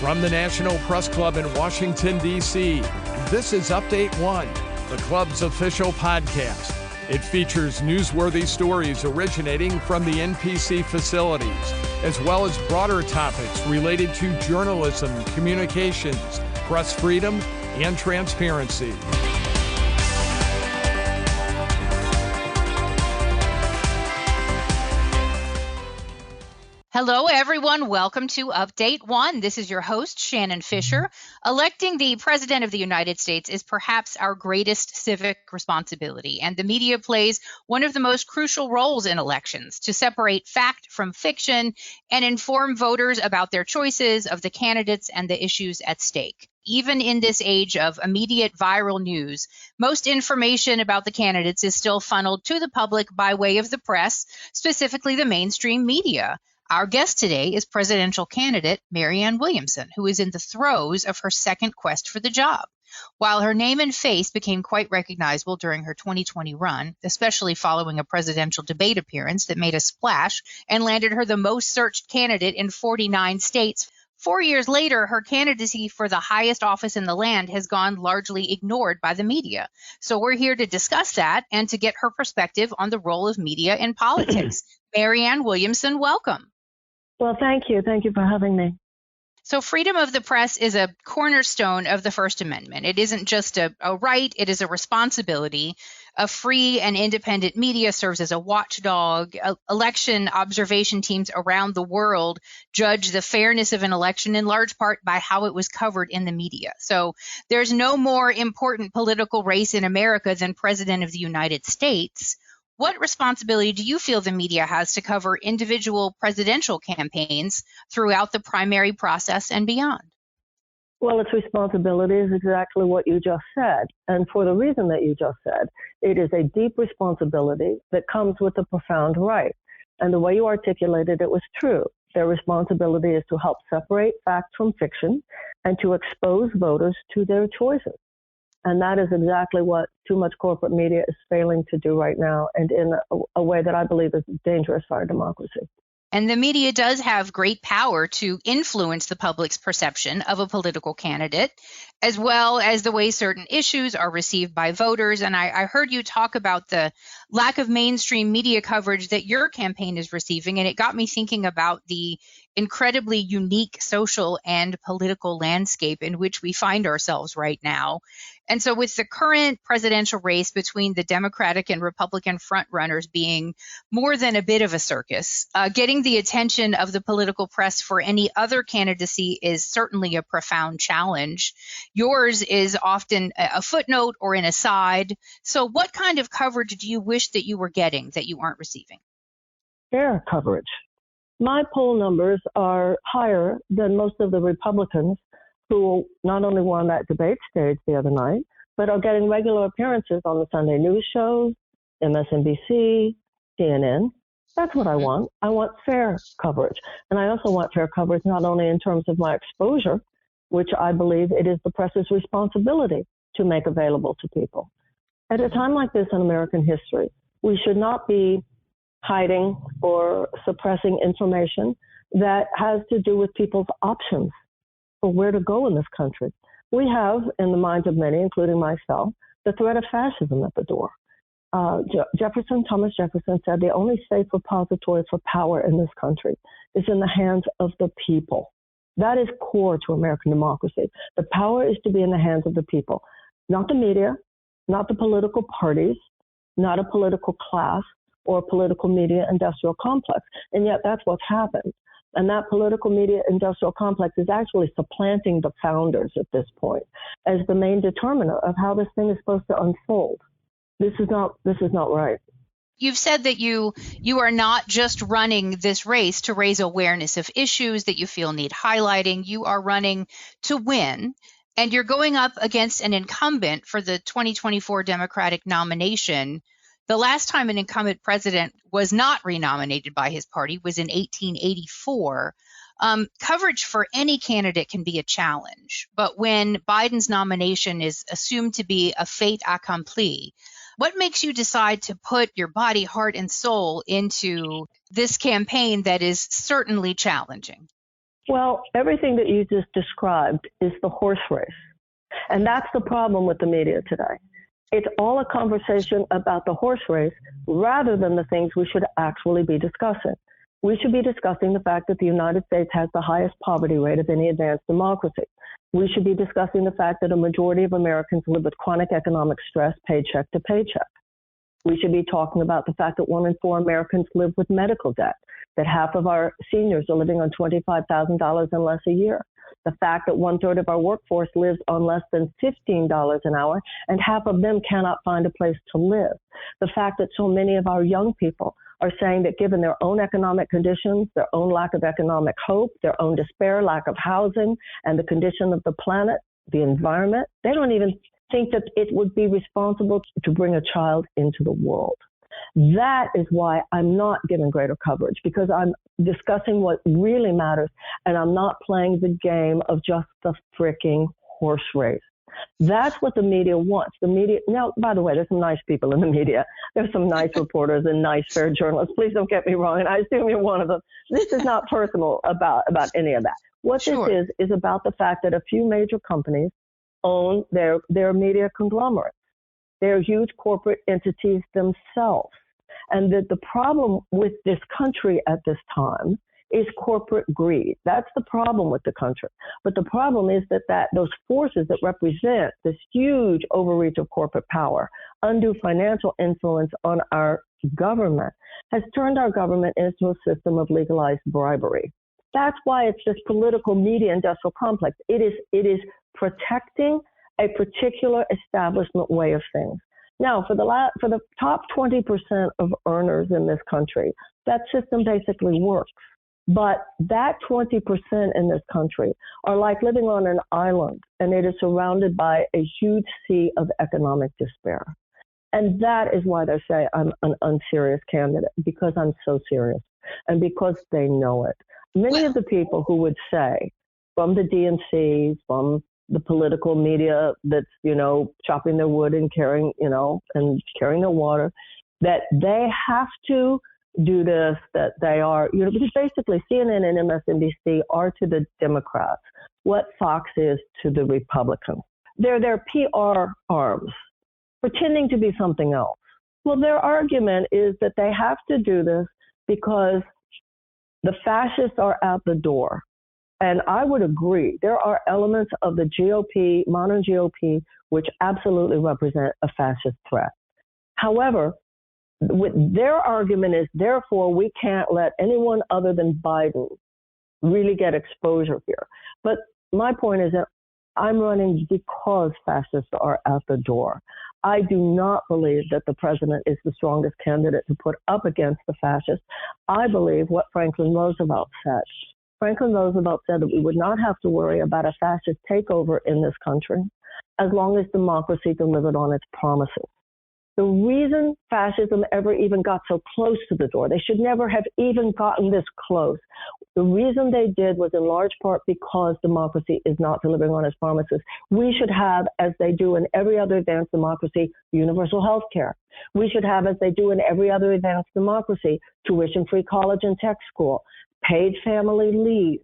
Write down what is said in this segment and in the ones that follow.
From the National Press Club in Washington, D.C., this is Update One, the club's official podcast. It features newsworthy stories originating from the NPC facilities, as well as broader topics related to journalism, communications, press freedom, and transparency. Hello, everyone. Welcome to Update One. This is your host, Shannon Fisher. Electing the President of the United States is perhaps our greatest civic responsibility, and the media plays one of the most crucial roles in elections to separate fact from fiction and inform voters about their choices of the candidates and the issues at stake. Even in this age of immediate viral news, most information about the candidates is still funneled to the public by way of the press, specifically the mainstream media. Our guest today is presidential candidate Marianne Williamson, who is in the throes of her second quest for the job. While her name and face became quite recognizable during her 2020 run, especially following a presidential debate appearance that made a splash and landed her the most searched candidate in 49 states, 4 years later, her candidacy for the highest office in the land has gone largely ignored by the media. So we're here to discuss that and to get her perspective on the role of media in politics. Marianne Williamson, welcome. Well, thank you. Thank you for having me. So freedom of the press is a cornerstone of the First Amendment. It isn't just a right, it is a responsibility. A free and independent media serves as a watchdog. Election observation teams around the world judge the fairness of an election in large part by how it was covered in the media. So there's no more important political race in America than President of the United States. What responsibility do you feel the media has to cover individual presidential campaigns throughout the primary process and beyond? Well, its responsibility is exactly what you just said. And for the reason that you just said, it is a deep responsibility that comes with a profound right. And the way you articulated it was true. Their responsibility is to help separate fact from fiction and to expose voters to their choices. And that is exactly what too much corporate media is failing to do right now, and in a way that I believe is dangerous for our democracy. And the media does have great power to influence the public's perception of a political candidate, as well as the way certain issues are received by voters. And I heard you talk about the lack of mainstream media coverage that your campaign is receiving, and it got me thinking about the incredibly unique social and political landscape in which we find ourselves right now. And so with the current presidential race between the Democratic and Republican frontrunners being more than a bit of a circus, getting the attention of the political press for any other candidacy is certainly a profound challenge. Yours is often a footnote or an aside. So what kind of coverage do you wish that you were getting that you aren't receiving? Fair coverage. My poll numbers are higher than most of the Republicans who not only won that debate stage the other night, but are getting regular appearances on the Sunday news shows, MSNBC, CNN. That's what I want. I want fair coverage. And I also want fair coverage not only in terms of my exposure, which I believe it is the press's responsibility to make available to people. At a time like this in American history, we should not be hiding or suppressing information that has to do with people's options for where to go in this country. We have, in the minds of many, including myself, the threat of fascism at the door. Thomas Jefferson said the only safe repository for power in this country is in the hands of the people. That is core to American democracy. The power is to be in the hands of the people, not the media, not the political parties, not a political class, or a political media industrial complex. And yet that's what's happened. And that political media industrial complex is actually supplanting the founders at this point as the main determiner of how this thing is supposed to unfold. This is not right. You've said that you are not just running this race to raise awareness of issues that you feel need highlighting. You are running to win. And you're going up against an incumbent for the 2024 Democratic nomination. The last time an incumbent president was not renominated by his party was in 1884. Coverage for any candidate can be a challenge, but when Biden's nomination is assumed to be a fait accompli, what makes you decide to put your body, heart, and soul into this campaign that is certainly challenging? Well, everything that you just described is the horse race. And that's the problem with the media today. It's all a conversation about the horse race rather than the things we should actually be discussing. We should be discussing the fact that the United States has the highest poverty rate of any advanced democracy. We should be discussing the fact that a majority of Americans live with chronic economic stress paycheck to paycheck. We should be talking about the fact that 1 in 4 Americans live with medical debt, that half of our seniors are living on $25,000 and less a year. The fact that 1/3 of our workforce lives on less than $15 an hour, and half of them cannot find a place to live. The fact that so many of our young people are saying that given their own economic conditions, their own lack of economic hope, their own despair, lack of housing, and the condition of the planet, the environment, they don't even think that it would be responsible to bring a child into the world. That is why I'm not giving greater coverage, because I'm discussing what really matters, and I'm not playing the game of just the freaking horse race. That's what the media wants. The media, now, by the way, there's some nice people in the media. There's some nice reporters and nice, fair journalists. Please don't get me wrong, and I assume you're one of them. This is not personal about any of that. What this is about the fact that a few major companies own their media conglomerates. They're huge corporate entities themselves. And that the problem with this country at this time is corporate greed. That's the problem with the country. But the problem is that those forces that represent this huge overreach of corporate power, undue financial influence on our government, has turned our government into a system of legalized bribery. That's why it's this political media industrial complex. It is protecting a particular establishment way of things. Now, for the top 20% of earners in this country, that system basically works. But that 20% in this country are like living on an island, and it is surrounded by a huge sea of economic despair. And that is why they say I'm an unserious candidate, because I'm so serious and because they know it. Many of the people who would say, from the DNCs, from the political media that's, chopping their wood and carrying their water, that they have to do this, that they are, because basically CNN and MSNBC are to the Democrats what Fox is to the Republicans. They're their PR arms, pretending to be something else. Well, their argument is that they have to do this because the fascists are out the door. And I would agree. There are elements of the GOP, modern GOP, which absolutely represent a fascist threat. However, their argument is, therefore, we can't let anyone other than Biden really get exposure here. But my point is that I'm running because fascists are out the door. I do not believe that the president is the strongest candidate to put up against the fascists. I believe what Franklin Roosevelt said. Franklin Roosevelt said that we would not have to worry about a fascist takeover in this country as long as democracy delivered on its promises. The reason fascism ever even got so close to the door, they should never have even gotten this close. The reason they did was in large part because democracy is not delivering on its promises. We should have, as they do in every other advanced democracy, universal health care. We should have, as they do in every other advanced democracy, tuition-free college and tech school, paid family leave,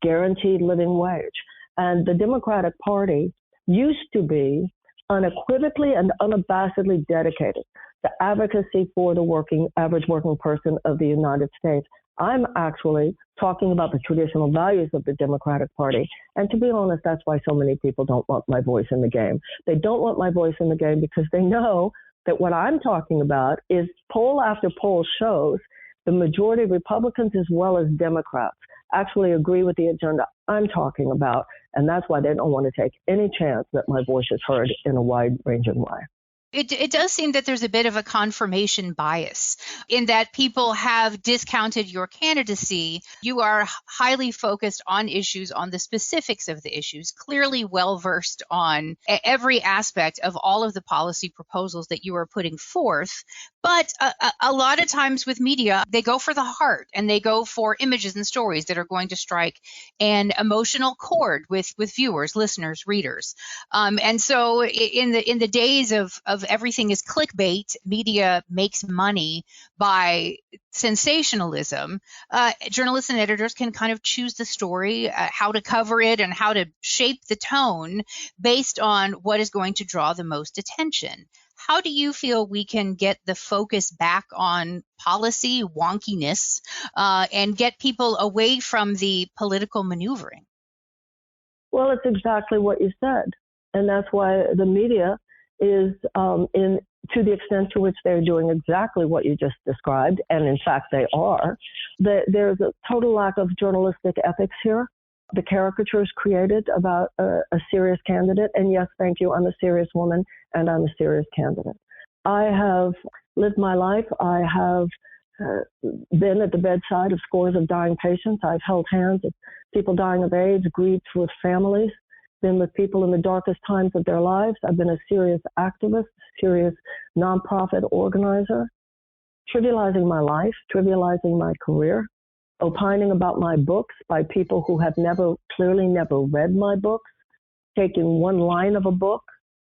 guaranteed living wage. And the Democratic Party used to be unequivocally and unabashedly dedicated to advocacy for the average working person of the United States. I'm actually talking about the traditional values of the Democratic Party. And to be honest, that's why so many people don't want my voice in the game. They don't want my voice in the game because they know that what I'm talking about is poll after poll shows the majority of Republicans as well as Democrats actually agree with the agenda I'm talking about. And that's why they don't want to take any chance that my voice is heard in a wide-ranging way. It does seem that there's a bit of a confirmation bias in that people have discounted your candidacy. You are highly focused on issues, on the specifics of the issues, clearly well-versed on every aspect of all of the policy proposals that you are putting forth. But a lot of times with media, they go for the heart and they go for images and stories that are going to strike an emotional chord with viewers, listeners, readers. And so in the days of everything is clickbait, media makes money by sensationalism. Journalists and editors can kind of choose the story, how to cover it, and how to shape the tone based on what is going to draw the most attention. How do you feel we can get the focus back on policy wonkiness and get people away from the political maneuvering? Well, it's exactly what you said. And that's why the media is to the extent to which they're doing exactly what you just described, and in fact they are, there's a total lack of journalistic ethics here. The caricatures created about a serious candidate, and yes, thank you, I'm a serious woman and I'm a serious candidate. I have lived my life. I have been at the bedside of scores of dying patients. I've held hands with people dying of AIDS, grieved with families, been with people in the darkest times of their lives. I've been a serious activist, serious nonprofit organizer, trivializing my life, trivializing my career, opining about my books by people who have clearly never read my books, taking one line of a book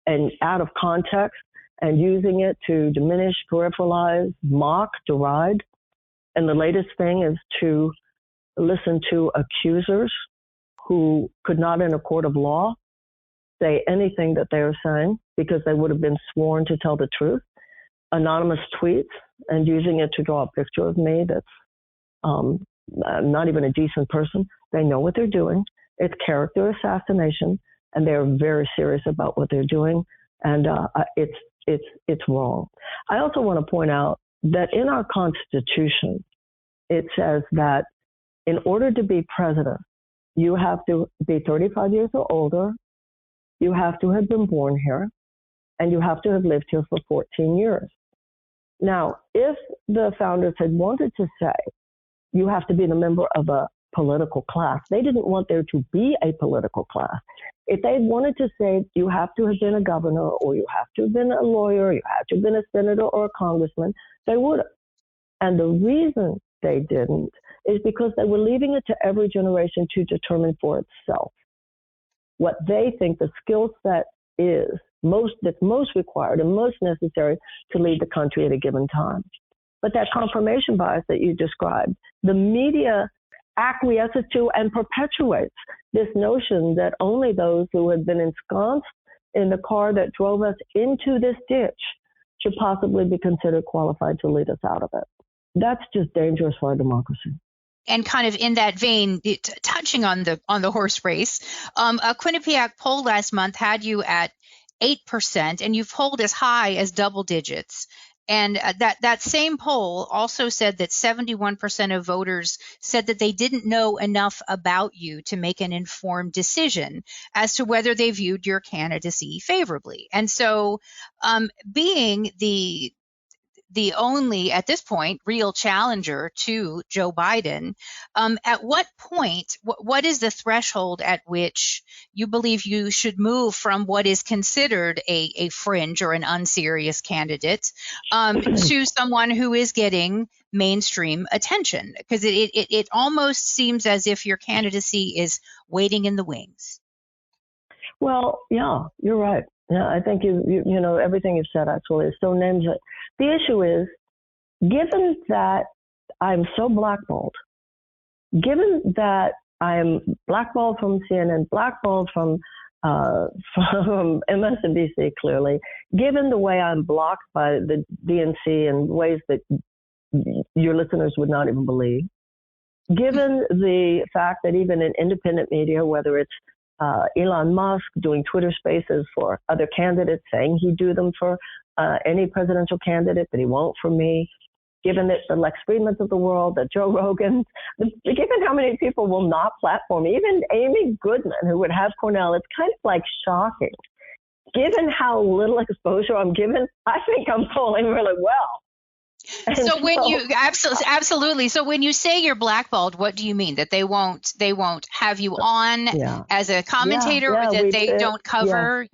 and out of context and using it to diminish, peripheralize, mock, deride. And the latest thing is to listen to accusers who could not in a court of law say anything that they are saying because they would have been sworn to tell the truth. Anonymous tweets and using it to draw a picture of me that's not even a decent person. They know what they're doing. It's character assassination, and they're very serious about what they're doing, and it's wrong. I also want to point out that in our Constitution, it says that in order to be president, you have to be 35 years or older, you have to have been born here, and you have to have lived here for 14 years. Now, if the founders had wanted to say, you have to be a member of a political class, they didn't want there to be a political class. If they wanted to say you have to have been a governor, or you have to have been a lawyer, you have to have been a senator or a congressman, they would have. And the reason they didn't is because they were leaving it to every generation to determine for itself what they think the skill set is that's most required and most necessary to lead the country at a given time. But that confirmation bias that you described, the media acquiesces to and perpetuates this notion that only those who have been ensconced in the car that drove us into this ditch should possibly be considered qualified to lead us out of it. That's just dangerous for our democracy. And kind of in that vein, touching on the horse race, a Quinnipiac poll last month had you at 8%, and you've polled as high as double digits. And that same poll also said that 71% of voters said that they didn't know enough about you to make an informed decision as to whether they viewed your candidacy favorably. And so being the only, at this point, real challenger to Joe Biden, at what point, what is the threshold at which you believe you should move from what is considered a fringe or an unserious candidate to someone who is getting mainstream attention? Because it almost seems as if your candidacy is waiting in the wings. Well, yeah, you're right. Yeah, I think you know everything you've said actually so names it. The issue is, given that I'm so blackballed, given that I'm blackballed from CNN, blackballed from MSNBC clearly, given the way I'm blocked by the DNC in ways that your listeners would not even believe, given the fact that even in independent media, whether it's Elon Musk doing Twitter spaces for other candidates, saying he'd do them for any presidential candidate, but he won't for me, given that the Lex Friedmans of the world, the Joe Rogans, given how many people will not platform me, even Amy Goodman, who would have Cornell, it's kind of like shocking. Given how little exposure I'm given, I think I'm polling really well. So when you absolutely. So when you say you're blackballed, what do you mean? That they won't have you on as a commentator, or that they don't cover?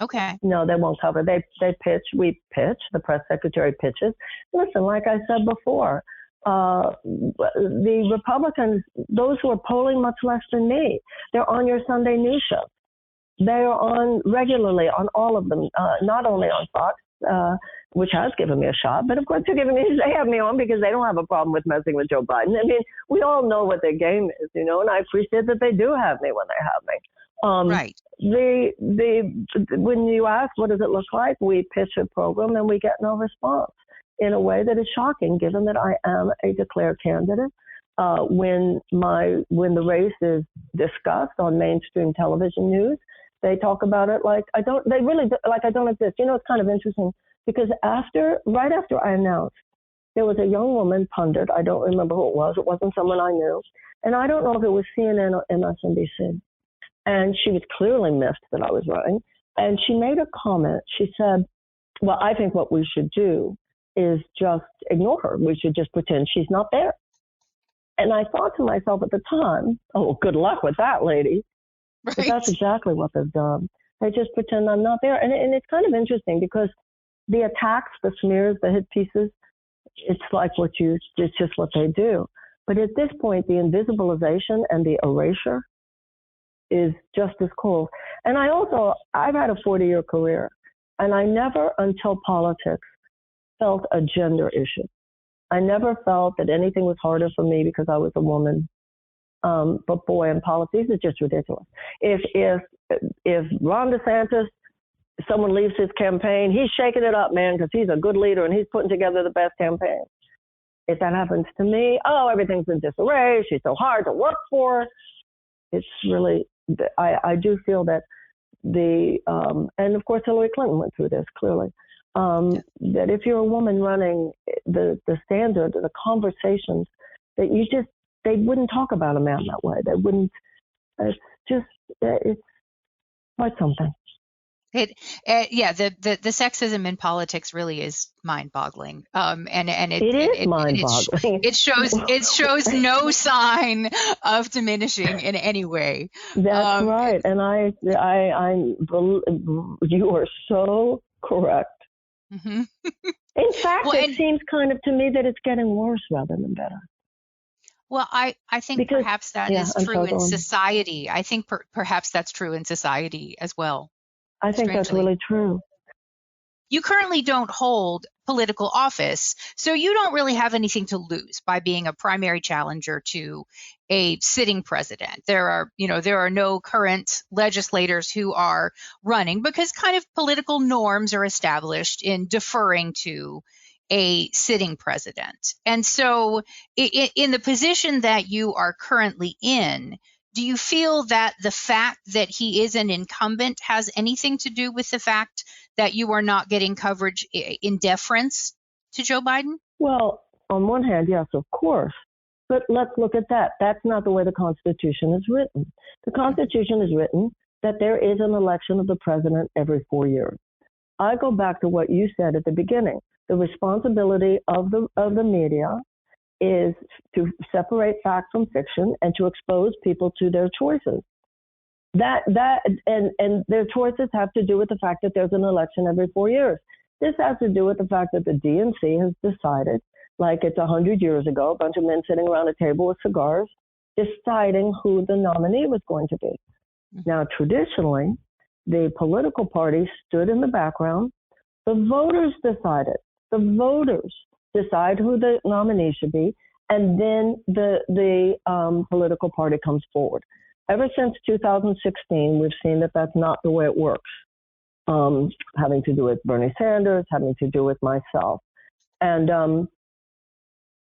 Okay. No, they won't cover. They pitch. We pitch. The press secretary pitches. Listen, like I said before, the Republicans, those who are polling much less than me, they're on your Sunday news show. They are on regularly on all of them, not only on Fox, which has given me a shot, but of course they have me on because they don't have a problem with messing with Joe Biden. I mean, we all know what their game is, and I appreciate that they do have me when they have me. Right. When you ask what does it look like, we pitch a program and we get no response in a way that is shocking, given that I am a declared candidate. When the race is discussed on mainstream television news, they talk about it like I don't exist. It's kind of interesting because right after I announced, there was a young woman pundit. I don't remember who it was. It wasn't someone I knew. And I don't know if it was CNN or MSNBC. And she was clearly miffed that I was running. And she made a comment. She said, well, I think what we should do is just ignore her. We should just pretend she's not there. And I thought to myself at the time, oh, good luck with that, lady. Right. But that's exactly what they've done. They just pretend I'm not there. And it's kind of interesting because the attacks, the smears, the hit pieces, it's just what they do. But at this point, the invisibilization and the erasure is just as cold. And I've had a 40-year career, and I never until politics felt a gender issue. I never felt that anything was harder for me because I was a woman. But boy, in politics, it's just ridiculous. If Ron DeSantis, someone leaves his campaign, he's shaking it up, man, because he's a good leader and he's putting together the best campaign. If that happens to me, everything's in disarray. She's so hard to work for. It's really, I do feel that and of course Hillary Clinton went through this clearly. That if you're a woman running, the standard, the conversations that they wouldn't talk about a man that way. They wouldn't. It's quite something. The sexism in politics really is mind-boggling. And it is mind-boggling. It shows no sign of diminishing in any way. That's right, and you are so correct. Mm-hmm. In fact, it seems kind of to me that it's getting worse rather than better. Well, I think perhaps that is true in society. I think perhaps that's true in society as well. I think that's really true. You currently don't hold political office, so you don't really have anything to lose by being a primary challenger to a sitting president. There are no current legislators who are running because kind of political norms are established in deferring to a sitting president. And so in the position that you are currently in, do you feel that the fact that he is an incumbent has anything to do with the fact that you are not getting coverage in deference to Joe Biden? Well, on one hand, yes, of course. But let's look at that. That's not the way the Constitution is written. The Constitution is written that there is an election of the president every 4 years. I go back to what you said at the beginning. The responsibility of the media is to separate fact from fiction and to expose people to their choices. And their choices have to do with the fact that there's an election every 4 years. This has to do with the fact that the DNC has decided, like it's 100 years ago, a bunch of men sitting around a table with cigars, deciding who the nominee was going to be. Now, traditionally, the political parties stood in the background. The voters decided. The voters decide who the nominee should be, and then the political party comes forward. Ever since 2016, we've seen that that's not the way it works, having to do with Bernie Sanders, having to do with myself. And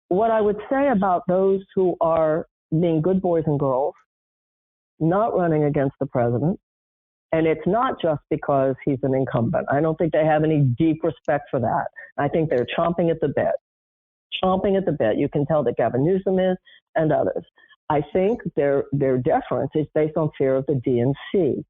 what I would say about those who are being good boys and girls, not running against the president, and it's not just because he's an incumbent. I don't think they have any deep respect for that. I think they're chomping at the bit. You can tell that Gavin Newsom is and others. I think their deference is based on fear of the DNC.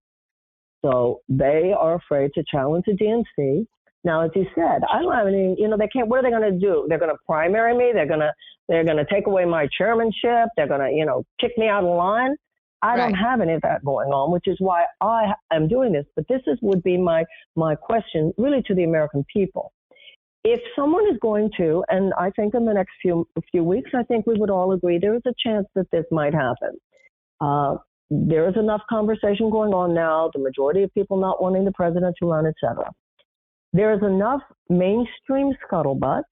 So they are afraid to challenge the DNC. Now, as you said, I don't have any, they can't, what are they going to do? They're going to primary me. They're going to take away my chairmanship. They're going to, kick me out of line. I don't have any of that going on, which is why I am doing this. But this would be my question really to the American people. If someone is going to, and I think in the next few weeks, I think we would all agree there is a chance that this might happen. There is enough conversation going on now, the majority of people not wanting the president to run, et cetera. There is enough mainstream scuttlebutt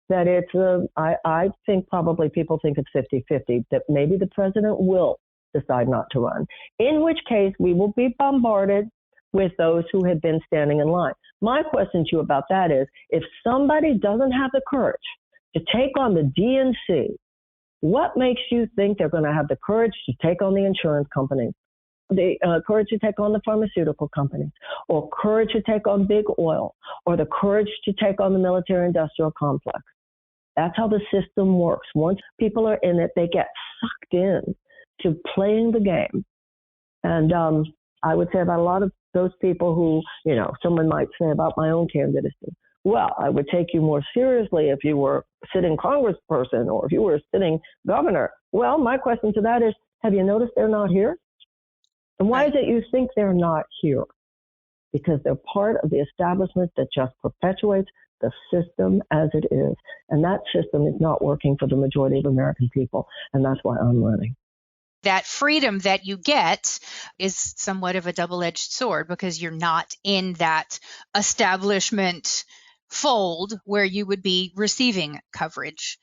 that it's, I think probably people think it's 50-50, that maybe the president will decide not to run, in which case we will be bombarded with those who have been standing in line. My question to you about that is, if somebody doesn't have the courage to take on the DNC, what makes you think they're going to have the courage to take on the insurance companies, the courage to take on the pharmaceutical companies, or courage to take on big oil, or the courage to take on the military-industrial complex? That's how the system works. Once people are in it, they get sucked in to playing the game. And I would say about a lot of those people who, someone might say about my own candidacy, well, I would take you more seriously if you were sitting congressperson or if you were a sitting governor. Well, my question to that is, have you noticed they're not here? And why is it you think they're not here? Because they're part of the establishment that just perpetuates the system as it is. And that system is not working for the majority of American people. And that's why I'm running. That freedom that you get is somewhat of a double-edged sword because you're not in that establishment fold where you would be receiving coverage.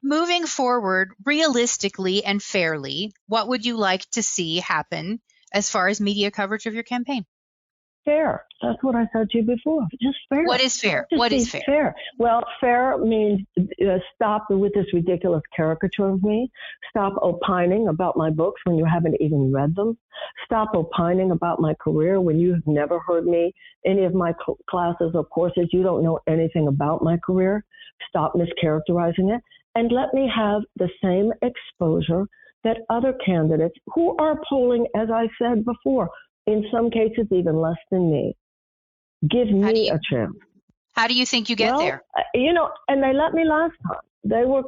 Moving forward, realistically and fairly, what would you like to see happen as far as media coverage of your campaign? Fair. That's what I said to you before. Just fair. What is fair? Just what is fair? Well, fair means stop with this ridiculous caricature of me. Stop opining about my books when you haven't even read them. Stop opining about my career when you have never heard me, any of my classes or courses. You don't know anything about my career. Stop mischaracterizing it. And let me have the same exposure that other candidates who are polling, as I said before, in some cases even less than me. Give me a chance. How do you think you get there? And they let me last time. They were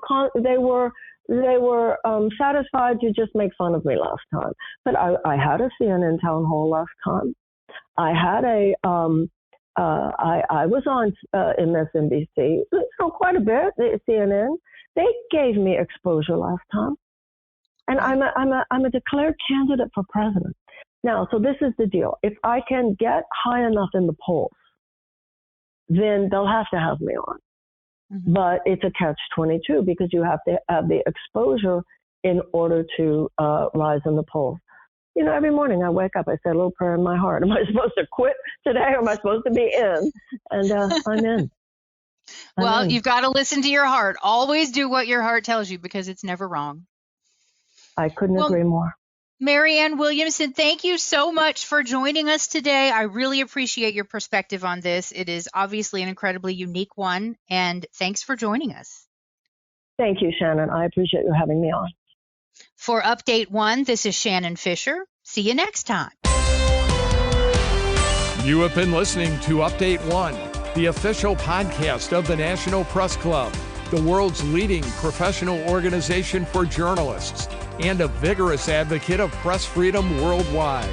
satisfied to just make fun of me last time. But I had a CNN town hall last time. I had I was on MSNBC, quite a bit. CNN. They gave me exposure last time, and I'm a declared candidate for president. Now, so this is the deal. If I can get high enough in the polls, then they'll have to have me on. Mm-hmm. But it's a catch-22 because you have to have the exposure in order to rise in the polls. Every morning I wake up, I say a little prayer in my heart. Am I supposed to quit today or am I supposed to be in? And I'm in. You've got to listen to your heart. Always do what your heart tells you because it's never wrong. I couldn't agree more. Marianne Williamson, thank you so much for joining us today. I really appreciate your perspective on this. It is obviously an incredibly unique one, and thanks for joining us. Thank you, Shannon. I appreciate you having me on. For Update 1, this is Shannon Fisher. See you next time. You have been listening to Update 1, the official podcast of the National Press Club, the world's leading professional organization for journalists and a vigorous advocate of press freedom worldwide.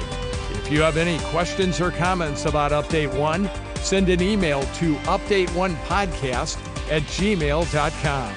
If you have any questions or comments about Update 1, send an email to update1podcast@gmail.com.